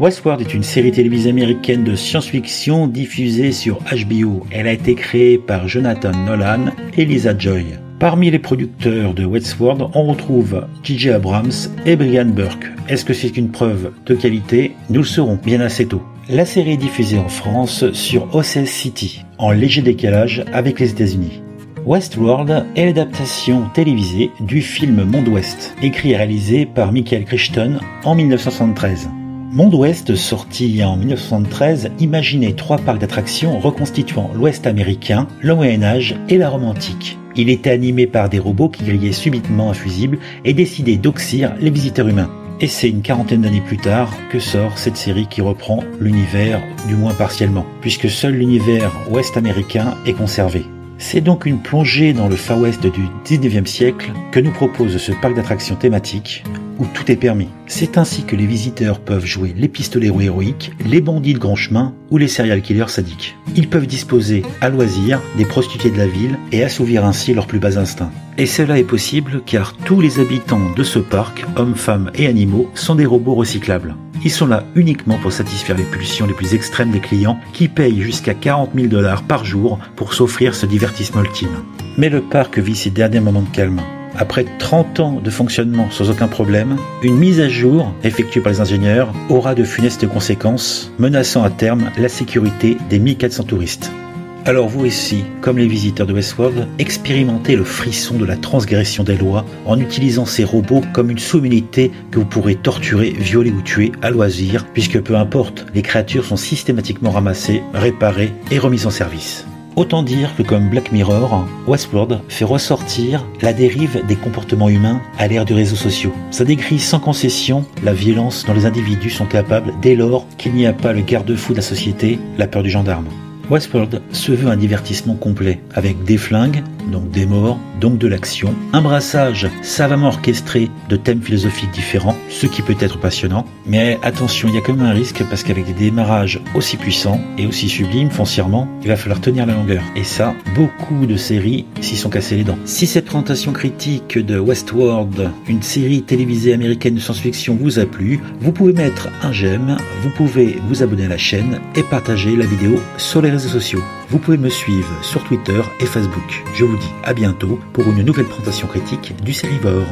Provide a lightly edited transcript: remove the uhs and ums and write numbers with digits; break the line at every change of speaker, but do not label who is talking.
Westworld est une série télévisée américaine de science-fiction diffusée sur HBO. Elle a été créée par Jonathan Nolan et Lisa Joy. Parmi les producteurs de Westworld, on retrouve J.J. Abrams et Brian Burke. Est-ce que c'est une preuve de qualité? Nous le saurons bien assez tôt. La série est diffusée en France sur OCS City, en léger décalage avec les États-Unis. Westworld est l'adaptation télévisée du film Monde Ouest, écrit et réalisé par Michael Crichton en 1973. Monde Ouest, sorti en 1973, imaginait 3 parcs d'attractions reconstituant l'Ouest américain, le Moyen-Âge et la Rome antique. Il était animé par des robots qui grillaient subitement un fusible et décidaient d'oxyre les visiteurs humains. Et c'est une quarantaine d'années plus tard que sort cette série qui reprend l'univers, du moins partiellement, puisque seul l'univers ouest américain est conservé. C'est donc une plongée dans le Far West du 19e siècle que nous propose ce parc d'attractions thématique où tout est permis. C'est ainsi que les visiteurs peuvent jouer les pistoleros héroïques, les bandits de grand chemin ou les serial killers sadiques. Ils peuvent disposer à loisir des prostituées de la ville et assouvir ainsi leurs plus bas instincts. Et cela est possible car tous les habitants de ce parc, hommes, femmes et animaux, sont des robots recyclables. Ils sont là uniquement pour satisfaire les pulsions les plus extrêmes des clients qui payent jusqu'à 40 000 $ par jour pour s'offrir ce divertissement ultime. Mais le parc vit ses derniers moments de calme. Après 30 ans de fonctionnement sans aucun problème, une mise à jour effectuée par les ingénieurs aura de funestes conséquences, menaçant à terme la sécurité des 1400 touristes. Alors vous aussi, comme les visiteurs de Westworld, expérimentez le frisson de la transgression des lois en utilisant ces robots comme une sous-humanité que vous pourrez torturer, violer ou tuer à loisir, puisque peu importe, les créatures sont systématiquement ramassées, réparées et remises en service. Autant dire que comme Black Mirror, Westworld fait ressortir la dérive des comportements humains à l'ère des réseaux sociaux. Ça décrit sans concession la violence dont les individus sont capables dès lors qu'il n'y a pas le garde-fou de la société, la peur du gendarme. Westworld se veut un divertissement complet, avec des flingues, donc des morts, donc de l'action, un brassage savamment orchestré de thèmes philosophiques différents, ce qui peut être passionnant. Mais attention, il y a quand même un risque parce qu'avec des démarrages aussi puissants et aussi sublimes foncièrement, il va falloir tenir la longueur. Et ça, beaucoup de séries s'y sont cassées les dents. Si cette présentation critique de Westworld, une série télévisée américaine de science-fiction, vous a plu, vous pouvez mettre un j'aime, vous pouvez vous abonner à la chaîne et partager la vidéo sur les réseaux sociaux. Vous pouvez me suivre sur Twitter et Facebook. Je vous dis à bientôt pour une nouvelle présentation critique du Sérivore.